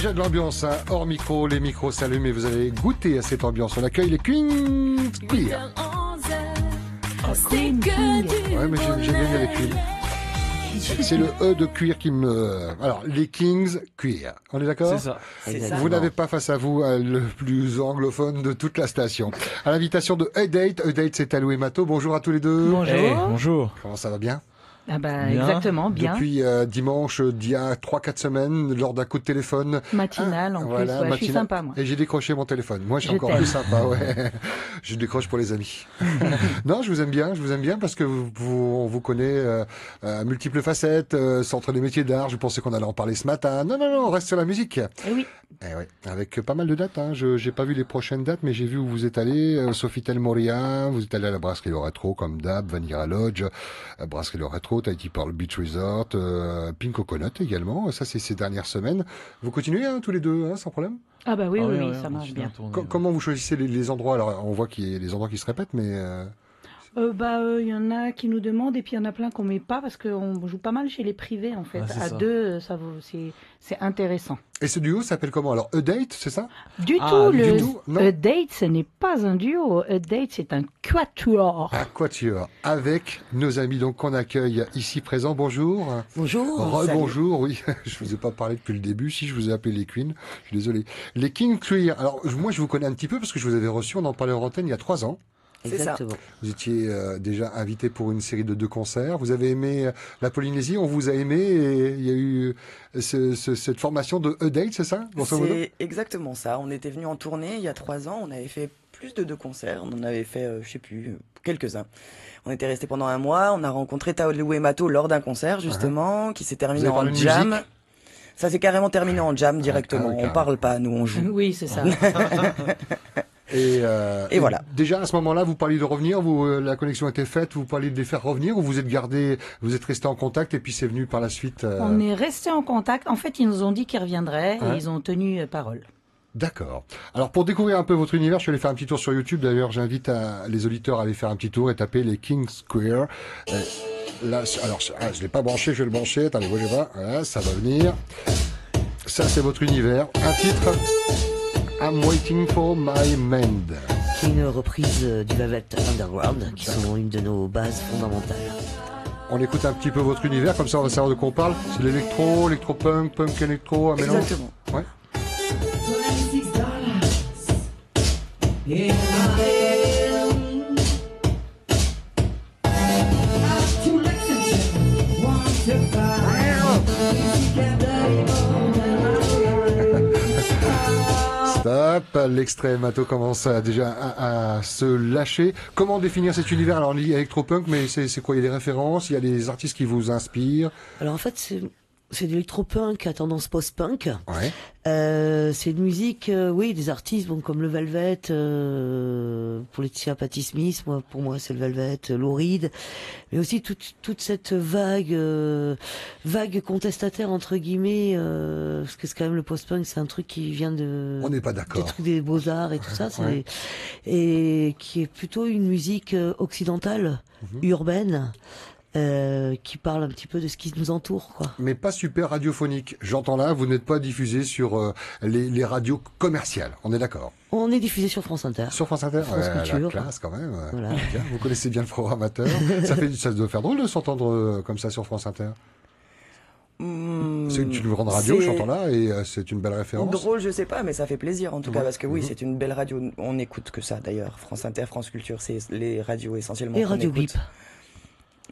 déjà de l'ambiance, hein. Hors micro, les micros s'allument et vous allez goûter à cette ambiance. On accueille les Queens Queer. Ouais, mais j'aime bien les Queens. C'est le E de cuir qui me... Alors, les Kings Queer. On est d'accord? C'est ça. Vous n'avez pas face à vous le plus anglophone de toute la station. À l'invitation de A-Date. A-Date, c'est Alou et Mato. Bonjour à tous les deux. Bonjour. Hey, bonjour. Comment ça va bien? Ah bah, Bien. exactement, bien. Depuis dimanche, d'il y a 3-4 semaines, lors d'un coup de téléphone. Matinal, en Voilà, plus. Ouais, je suis matinal. sympa, moi. Et j'ai décroché mon téléphone. Moi, je suis Je encore t'aime. plus sympa, ouais. Je décroche pour les amis. Non, je vous aime bien parce que on vous connaît à multiples facettes, centre des métiers d'art. Je pensais qu'on allait en parler ce matin. Non, on reste sur la musique. Eh oui. Eh ouais, avec pas mal de dates. Hein. J'ai pas vu les prochaines dates, mais j'ai vu où vous êtes allé. Sofitel Moria, vous êtes allé à la Brasserie Le Rétro, comme d'hab, Vanilla Lodge, Brasserie Le Rétro, Tahiti Pearl Beach Resort, Pink Coconut également. Ça, c'est ces dernières semaines. Vous continuez tous les deux, sans problème. Ah bah oui, Ah oui, ouais, ça on marche continue bien. à tourner, Comment vous choisissez les endroits? Alors, on voit qu'il y a des endroits qui se répètent, mais... Il y en a qui nous demandent et puis il y en a plein qu'on met pas parce qu'on joue pas mal chez les privés en fait. Ah, c'est À ça. deux, c'est intéressant. Et ce duo s'appelle comment? Alors, A-Date, c'est ça? Du Ah, tout, du le tout, non. A Date, ce n'est pas un duo. A Date, c'est un quatuor. À Quatuor, avec nos amis donc qu'on accueille ici présents. Bonjour. Bonjour. Rebonjour, oui. Je vous ai pas parlé depuis le début. Si je vous ai appelé les Queens, je suis désolé. Les King Queer. Alors, moi, je vous connais un petit peu parce que je vous avais reçu, on en parlait en antenne il y a 3 ans. C'est ça. Exactement. Vous étiez déjà invité pour une série de 2 concerts. Vous avez aimé la Polynésie, on vous a aimé et il y a eu cette formation de A-Date, c'est ça, grosso modo? C'est exactement ça. On était venu en tournée il y a 3 ans. On avait fait plus de 2 concerts. On en avait fait, je sais plus, quelques-uns. On était resté pendant un mois. On a rencontré Taolou et Mato lors d'un concert, justement, qui s'est terminé Vous avez en parlé de jam. musique? Ça s'est carrément terminé en jam directement. oui, On carrément. parle pas, nous, on joue. Oui, c'est ça. Et voilà. Déjà à ce moment-là, vous parliez de revenir, la connexion était faite, vous parliez de les faire revenir ou vous êtes resté en contact et puis c'est venu par la suite. On est resté en contact. En fait, ils nous ont dit qu'ils reviendraient Ouais. et ils ont tenu parole. D'accord. Alors pour découvrir un peu votre univers, je suis allé faire un petit tour sur YouTube. D'ailleurs, j'invite les auditeurs à aller faire un petit tour et taper les King Square. Là, alors, je l'ai pas branché, je vais le brancher. Attendez, bougez pas. Voilà, ça va venir. Ça, c'est votre univers. Un titre. I'm Waiting for My Mend. Qui est une reprise du Velvet Underground, qui sont une de nos bases fondamentales. On écoute un petit peu votre univers, comme ça on va savoir de quoi on parle. C'est l'électro, électro-punk, punk électro, un mélange. Exactement. Ouais. Stop, l'extrait Mato commence déjà à se lâcher. Comment définir cet univers? Alors on dit électro-punk, mais c'est quoi? Il y a des références, il y a des artistes qui vous inspirent. Alors en fait, c'est de l'électro-punk à tendance post-punk. Ouais. C'est une musique, oui, des artistes comme le Velvet, pour Laetitia Patti Smith, pour moi c'est le Velvet, Lou Reed, mais aussi toute cette vague contestataire entre guillemets, parce que c'est quand même le post-punk, c'est un truc qui vient On n'est pas des d'accord. trucs des beaux-arts et tout ça, Ouais. et qui est plutôt une musique occidentale, urbaine, qui parle un petit peu de ce qui nous entoure, quoi. Mais pas super radiophonique. J'entends là, vous n'êtes pas diffusé sur les radios commerciales. On est d'accord? On est diffusé sur France Inter. Sur France Inter? France La Culture. classe quand même. Voilà. Bien, vous connaissez bien le programmateur. Ça doit faire drôle de s'entendre comme ça sur France Inter. C'est une grande radio, c'est- j'entends là, et c'est une belle référence. Drôle, je sais pas, mais ça fait plaisir en tout Ouais. cas, parce que oui, Mhm. c'est une belle radio. On n'écoute que ça d'ailleurs. France Inter, France Culture, c'est les radios essentiellement. Et qu'on Radio écoute. Bip.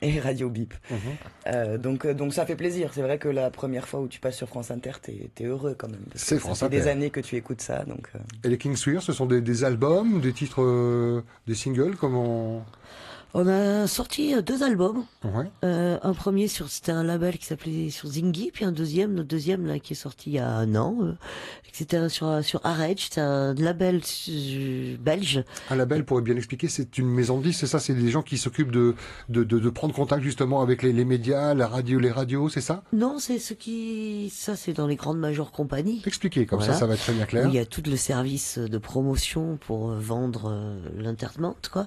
Et Radio Bip. Mhm. Donc ça fait plaisir. C'est vrai que la première fois où tu passes sur France Inter, t'es heureux quand même. parce C'est que France ça fait des Inter. années que tu écoutes ça, donc. Et les King Swear, ce sont des albums, des titres, des singles, comment... On a sorti 2 albums. Ouais. Un premier c'était un label qui s'appelait sur Zingy, puis notre deuxième là qui est sorti il y a 1 an. C'était sur Arage, c'est un label belge. Un label, pour bien expliquer, c'est une maison de disques, c'est ça? C'est des gens qui s'occupent de prendre contact justement avec les médias, la radio, les radios, c'est ça? Non, ça c'est dans les grandes major compagnies. Expliquez, comme Voilà. ça va être très bien clair. Où il y a tout le service de promotion pour vendre l'internement, quoi.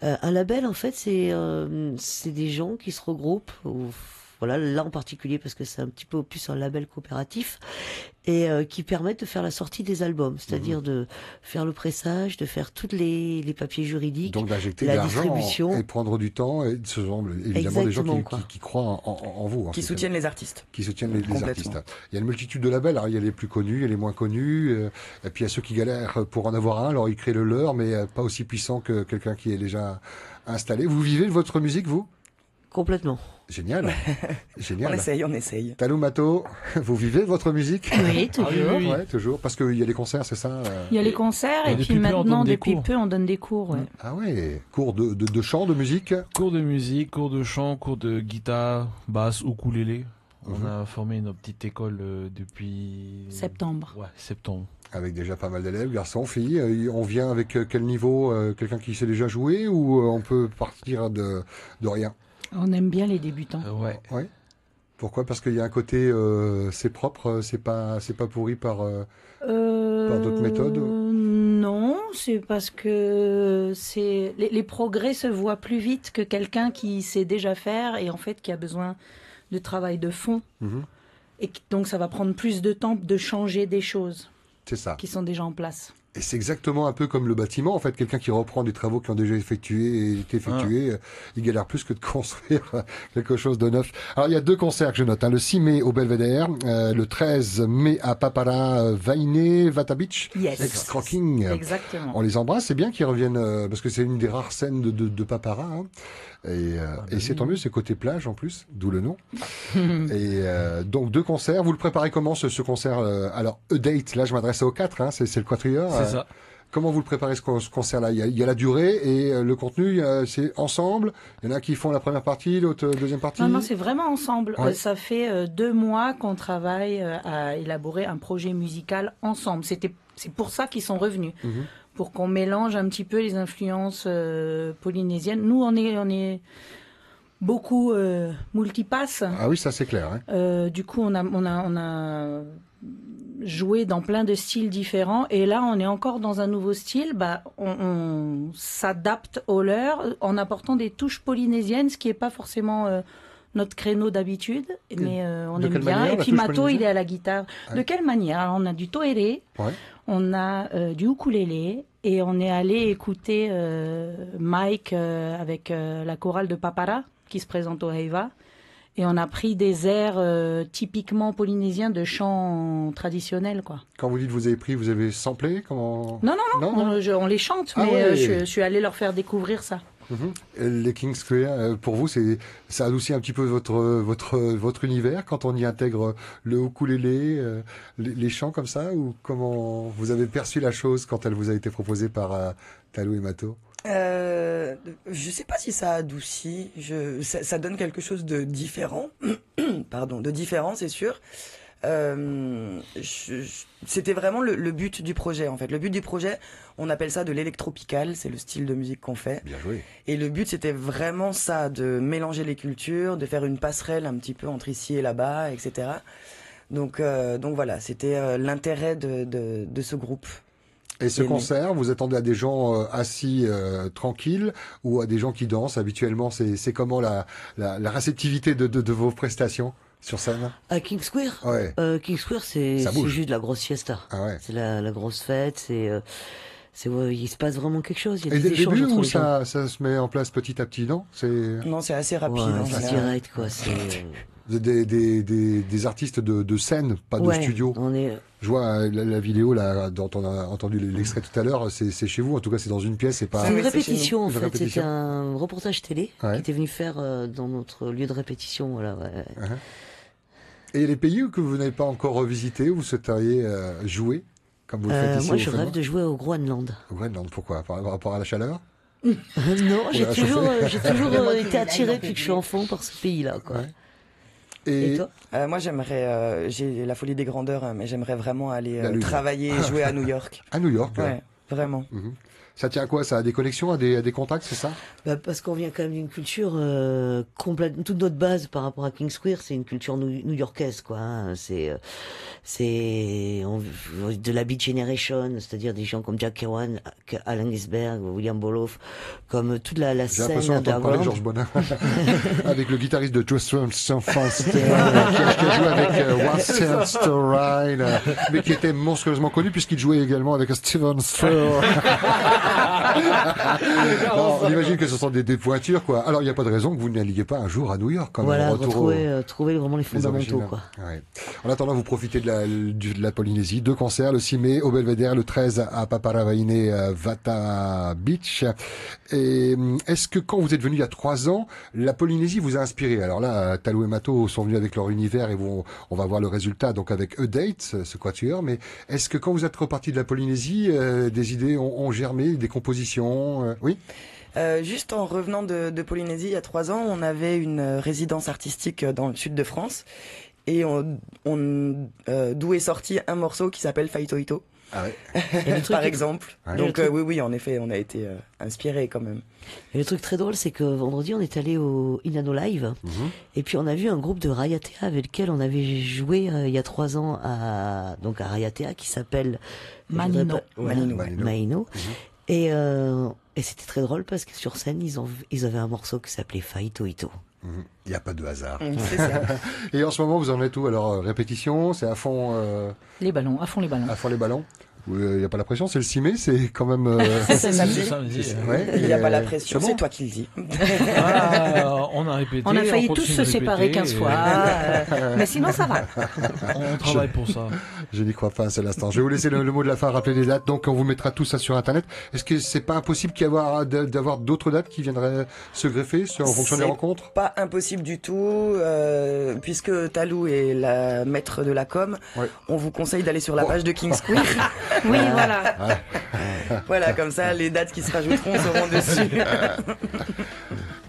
Un label, en fait, c'est des gens qui se regroupent. voilà, là en particulier parce que c'est un petit peu plus un label coopératif et qui permettent de faire la sortie des albums, c'est-à-dire de faire le pressage, de faire toutes les papiers juridiques, Donc d'injecter de la l'argent distribution. et prendre du temps et ce sont évidemment des gens Exactement, quoi. qui croient en vous. Qui soutiennent les artistes. Qui soutiennent les Complètement. artistes. Il y a une multitude de labels, alors il y a les plus connus, il y a les moins connus, et puis il y a ceux qui galèrent pour en avoir un, alors ils créent le leur, mais pas aussi puissant que quelqu'un qui est déjà installé. Vous vivez de votre musique, vous? Complètement. Génial. Génial. On essaye. Talou Mato, vous vivez de votre musique? Oui, toujours. oui. Ouais, toujours. Parce qu'il y a les concerts, c'est ça? Il y a les concerts et depuis puis peu, on maintenant, donne des depuis cours. peu, on donne des cours. Ouais. Ah ouais. Cours de chant, de musique? Cours de musique, cours de chant, cours de guitare, basse, ukulélé. On Mhm. a formé notre petite école depuis... Septembre. Ouais, septembre. Avec déjà pas mal d'élèves, garçons, filles. On vient avec quel niveau? Quelqu'un qui sait déjà jouer ou on peut partir de rien? On aime bien les débutants. Ouais. Ouais. Pourquoi? Parce qu'il y a un côté c'est propre, c'est pas pourri par d'autres méthodes? Non, c'est parce que les progrès se voient plus vite que quelqu'un qui sait déjà faire et en fait qui a besoin de travail de fond. Mhm. Donc ça va prendre plus de temps de changer des choses C'est ça. qui sont déjà en place. Et c'est exactement un peu comme le bâtiment, en fait, quelqu'un qui reprend des travaux qui ont déjà été effectués, il galère plus que de construire quelque chose de neuf. Alors il y a 2 concerts que je note, hein, le 6 mai au Belvédère, le 13 mai à Papara, Vainé, Vata Beach, Yes. Ex-Crocking. Exactement. On les embrasse, c'est bien qu'ils reviennent, parce que c'est une des rares scènes de Papara, hein. Et c'est tant mieux, c'est côté plage en plus, d'où le nom. Et donc 2 concerts, vous le préparez comment ce concert? Alors A-Date, là je m'adresse aux 4, hein, c'est le quatuor. C'est ça. Comment vous le préparez ce concert-là? Il y a la durée et le contenu, c'est ensemble. Il y en a qui font la première partie, l'autre deuxième partie. Non, c'est vraiment ensemble. Ouais. Ça fait 2 mois qu'on travaille à élaborer un projet musical ensemble. C'est pour ça qu'ils sont revenus. Mhm. Pour qu'on mélange un petit peu les influences polynésiennes. Nous, on est beaucoup multipass. Ah oui, ça c'est clair. Hein. Du coup, on a joué dans plein de styles différents. Et là, on est encore dans un nouveau style. On s'adapte au leur en apportant des touches polynésiennes, ce qui n'est pas forcément notre créneau d'habitude. Mais on de aime quelle bien. manière, Et la puis touche Mato, il polynésienne? est à la guitare. Ouais. De quelle manière? Alors, on a du toéré. Ouais. On a du ukulélé et on est allé écouter Mike avec la chorale de Papara qui se présente au Heiva. Et on a pris des airs typiquement polynésiens de chants traditionnels, quoi. Quand vous dites vous avez pris, vous avez samplé? Comment? Non, on les chante, Ah mais ouais. je suis allée leur faire découvrir ça. Mhm. Et les Kings Square, pour vous, ça adoucit un petit peu votre univers quand on y intègre le ukulélé, les chants comme ça, ou comment vous avez perçu la chose quand elle vous a été proposée par Talou et Mato? Je sais pas si ça adoucit. Ça donne quelque chose de différent. Pardon, de différent, c'est sûr. C'était vraiment le but du projet, en fait. Le but du projet, on appelle ça de l'électropical, c'est le style de musique qu'on fait. Bien joué. Et le but, c'était vraiment ça, de mélanger les cultures, de faire une passerelle un petit peu entre ici et là-bas, etc. Donc voilà, c'était l'intérêt de ce groupe. Et ce Et concert, vous attendez à des gens assis tranquilles ou à des gens qui dansent habituellement? C'est comment la réceptivité de vos prestations sur scène? À King Square? Ouais. King Square, c'est Ça bouge. juste la grosse fiesta. Ah ouais. C'est la grosse fête, il se passe vraiment quelque chose. Il y a Et dès des le échanges début entre ou les gens. ça se met en place petit à petit, non? C'est Non, c'est assez rapide. Ouais, hein, c'est direct, quoi. C'est, des artistes de scène, pas de ouais, studio. on est, Je vois la vidéo là dont on a entendu l'extrait tout à l'heure, c'est chez vous. En tout cas, c'est dans une pièce, c'est pas. c'est une oui, c'est chez répétition, en Une fait. répétition. C'était un reportage télé Ouais. qui était venu faire dans notre lieu de répétition, voilà, ouais. Et les pays que vous n'avez pas encore revisités, où vous souhaiteriez jouer, comme vous le faites ici Moi, au je Fénois? rêve de jouer au Groenland. Au Groenland, pourquoi? Par rapport à la chaleur? Non, j'ai la toujours, j'ai toujours Moi, été attirée depuis que je suis enfant par ce pays-là, quoi. Ouais. Et toi? Moi, j'aimerais, j'ai la folie des grandeurs, hein, mais j'aimerais vraiment aller La lune. travailler et jouer à New York. À New York. Ouais, vraiment. Mhm. Ça tient à quoi? Ça a des connexions, à des contacts, c'est ça? Bah, parce qu'on vient quand même d'une culture complète. Toute notre base par rapport à King's Queer, c'est une culture new-yorkaise, quoi. Hein. C'est de la Beat Generation, c'est-à-dire des gens comme Jack Kerouan, Allen Ginsberg, William Boloff, comme toute la J'ai scène l'impression d'entendre parler de underground. Georges Bonin avec le guitariste de Tristan Foster qui a joué avec One Stands to Ride, mais qui était monstrueusement connu puisqu'il jouait également avec Steven Throw. On imagine que ce sont des pointures, quoi. Alors, il n'y a pas de raison que vous n'alliez pas un jour à New York, quand même. Voilà, Retour trouver vraiment les les fondamentaux, origines. quoi. Ouais. En attendant, vous profitez de la Polynésie. 2 concerts, le 6 mai au Belvédère, le 13 à Paparavahine, Vata Beach. Et est-ce que quand vous êtes venu il y a 3 ans, la Polynésie vous a inspiré? Alors là, Talou et Mato sont venus avec leur univers et on va voir le résultat donc avec A Date, ce quatuor. Mais est-ce que quand vous êtes reparti de la Polynésie, des idées ont germé, des compositions? Oui. Juste en revenant de Polynésie, il y a 3 ans, on avait une résidence artistique dans le sud de France. Et d'où est sorti un morceau qui s'appelle Faito Ito. Ah ouais. Par exemple. Ouais. Donc oui, en effet, on a été inspiré quand même. Et le truc très drôle, c'est que vendredi, on est allé au Inano Live, et puis on a vu un groupe de Rayatea avec lequel on avait joué il y a 3 ans à Rayatea, qui s'appelle Manino. Manino. Et c'était très drôle parce que sur scène, ils avaient un morceau qui s'appelait Faito Ito. Il n'y a pas de hasard. C'est ça. Et en ce moment, vous en êtes où? Alors, répétition, c'est à fond Les ballons, à fond les ballons. à fond les ballons? Il n'y a pas la pression, c'est le 6 mai, c'est quand même... C'est samedi. Samedi. Ouais, Il n'y a et, pas la pression, c'est c'est bon. toi qui le dis. On a répété. On a failli tous continue se de séparer répéter, 15 et fois, mais sinon ça va. On travaille pour ça. Je n'y crois pas un seul instant. Je vais vous laisser le mot de la fin, rappeler les dates. Donc, on vous mettra tout ça sur Internet. Est-ce que c'est pas impossible d'avoir d'autres dates qui viendraient se greffer en fonction des C'est rencontres? Pas impossible du tout, puisque Talou est la maître de la com. Ouais. On vous conseille d'aller sur la page de King's Queer. Oui, voilà. Voilà, comme ça, les dates qui se rajouteront seront dessus.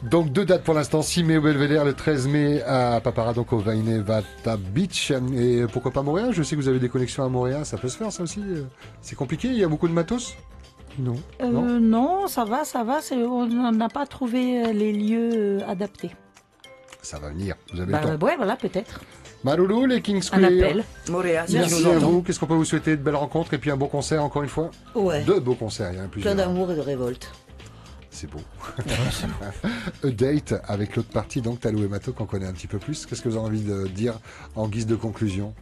Donc 2 dates pour l'instant, 6 mai au Belvédère, le 13 mai à Papara, donc au Vaine Vata Beach. Et pourquoi pas Montréal? Je sais que vous avez des connexions à Montréal, ça peut se faire ça aussi. C'est compliqué, il y a beaucoup de matos? Non. Non, ça va. On n'a pas trouvé les lieux adaptés. Ça va venir, vous avez le temps. Ouais, voilà, peut-être. Maloulou, les Kings Un Queer. appel. Moréa, si tu Merci nous à entends. vous. Qu'est-ce qu'on peut vous souhaiter? De belles rencontres et puis un beau concert encore une fois. Ouais. 2 beaux concerts, il y en a plusieurs. Plein d'amour et de révolte. C'est beau. A Date avec l'autre partie, donc Talou et Mato, qu'on connaît un petit peu plus. Qu'est-ce que vous avez envie de dire en guise de conclusion,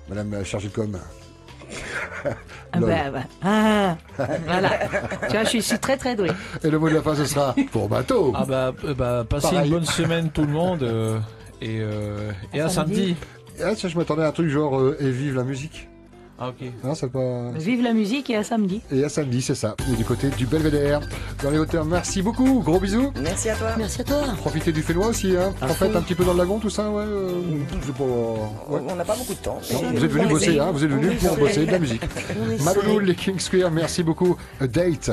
Madame chargée de com? Lol. Voilà. Tu vois, je suis très très douée. Et le mot de la fin, ce sera pour Mato. Ah passez Pareil. une bonne semaine tout le monde et à samedi. Ah, tiens, je m'attendais à un truc genre et vive la musique. Ah ok. Non, c'est pas. Vive la musique et à samedi. Et à samedi, c'est ça. Et du côté du Belvédère, dans les hauteurs. Merci beaucoup. Gros bisous. Merci à toi. Merci à toi. Profitez du Fénois aussi, hein. En fait, un petit peu dans le lagon, tout ça, ouais. Je sais pas. Ouais. On n'a pas beaucoup de temps. Non, vous êtes venus bosser, hein. Vous êtes venus pour bosser de la musique. On essaie. Maloulou, les Kings Queer, merci beaucoup. A Date.